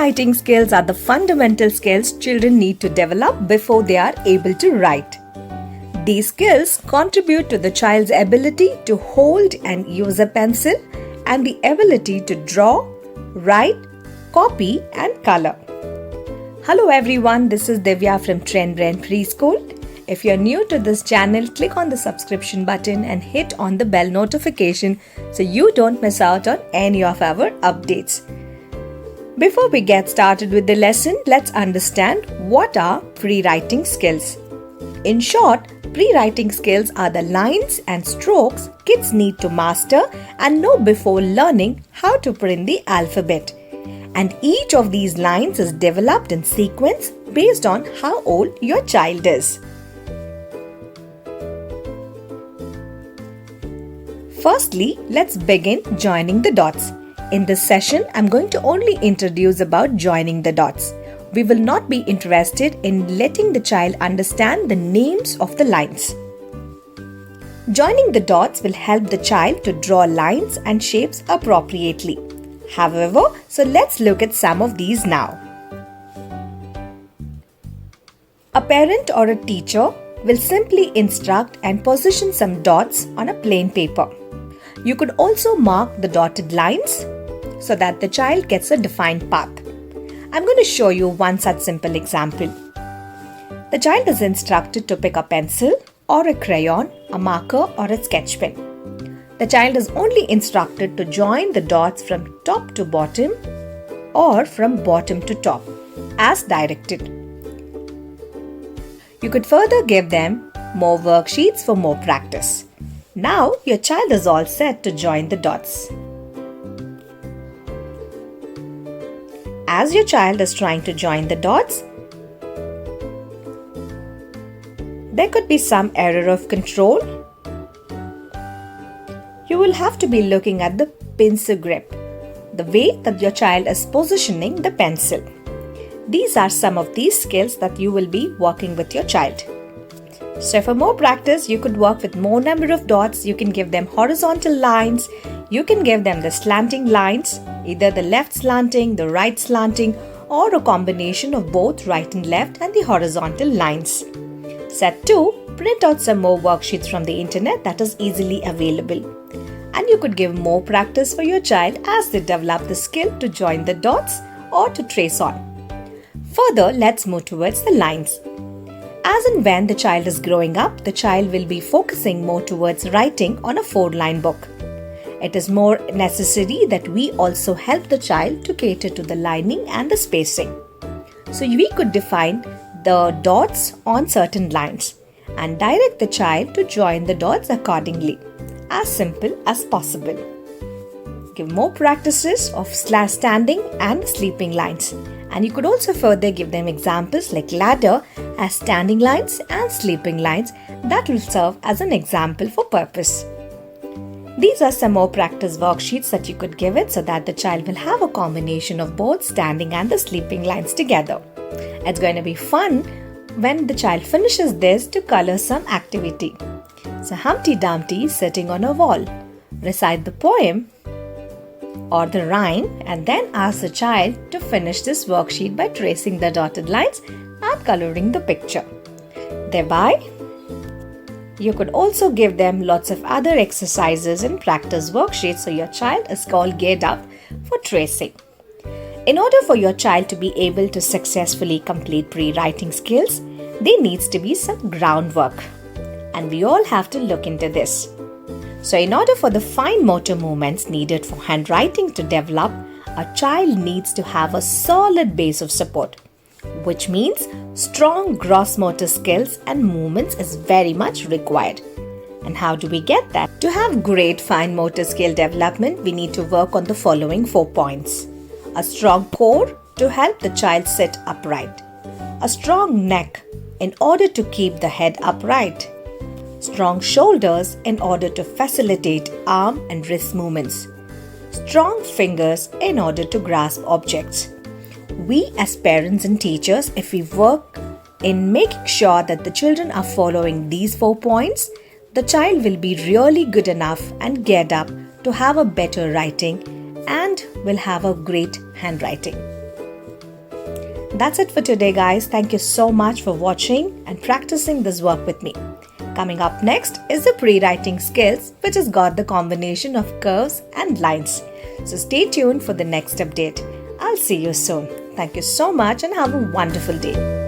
Pre-writing skills are the fundamental skills children need to develop before they are able to write. These skills contribute to the child's ability to hold and use a pencil and the ability to draw, write, copy and color. Hello everyone, this is Divya from Trend Brand Preschool. If you're new to this channel, click on the subscription button and hit on the bell notification so you don't miss out on any of our updates. Before we get started with the lesson, let's understand what are pre-writing skills. In short, pre-writing skills are the lines and strokes kids need to master and know before learning how to print the alphabet. And each of these lines is developed in sequence based on how old your child is. Firstly, let's begin joining the dots. In this session, I'm going to only introduce about joining the dots. We will not be interested in letting the child understand the names of the lines. Joining the dots will help the child to draw lines and shapes appropriately. However, so let's look at some of these now. A parent or a teacher will simply instruct and position some dots on a plain paper. You could also mark the dotted lines so that the child gets a defined path. I'm going to show you one such simple example. The child is instructed to pick a pencil or a crayon, a marker or a sketch pen. The child is only instructed to join the dots from top to bottom or from bottom to top as directed. You could further give them more worksheets for more practice. Now your child is all set to join the dots. As your child is trying to join the dots, there could be some error of control. You will have to be looking at the pencil grip, the way that your child is positioning the pencil. These are some of these skills that you will be working with your child. So for more practice, you could work with more number of dots. You can give them horizontal lines. You can give them the slanting lines, either the left slanting, the right slanting, or a combination of both right and left and the horizontal lines. Set 2. Print out some more worksheets from the internet that is easily available. And you could give more practice for your child as they develop the skill to join the dots or to trace on. Further, let's move towards the lines. As and when the child is growing up, the child will be focusing more towards writing on a 4-line book. It is more necessary that we also help the child to cater to the lining and the spacing. So we could define the dots on certain lines and direct the child to join the dots accordingly, as simple as possible. Give more practices of standing and sleeping lines. And you could also further give them examples like ladder as standing lines and sleeping lines that will serve as an example for purpose. These are some more practice worksheets that you could give it so that the child will have a combination of both standing and the sleeping lines together. It's going to be fun when the child finishes this to color some activity. So Humpty Dumpty is sitting on a wall. Recite the poem or the rhyme and then ask the child to finish this worksheet by tracing the dotted lines and coloring the picture. Thereby, you could also give them lots of other exercises and practice worksheets so your child is all geared up for tracing. In order for your child to be able to successfully complete pre-writing skills, there needs to be some groundwork. And we all have to look into this. So in order for the fine motor movements needed for handwriting to develop, a child needs to have a solid base of support, which means strong gross motor skills and movements is very much required. And how do we get that? To have great fine motor skill development, we need to work on the following 4 points. A strong core to help the child sit upright. A strong neck in order to keep the head upright. Strong shoulders in order to facilitate arm and wrist movements. Strong fingers in order to grasp objects. We as parents and teachers, if we work in making sure that the children are following these 4 points, the child will be really good enough and geared up to have a better writing and will have a great handwriting. That's it for today, guys. Thank you so much for watching and practicing this work with me. Coming up next is the pre-writing skills, which has got the combination of curves and lines. So stay tuned for the next update. I'll see you soon. Thank you so much and have a wonderful day.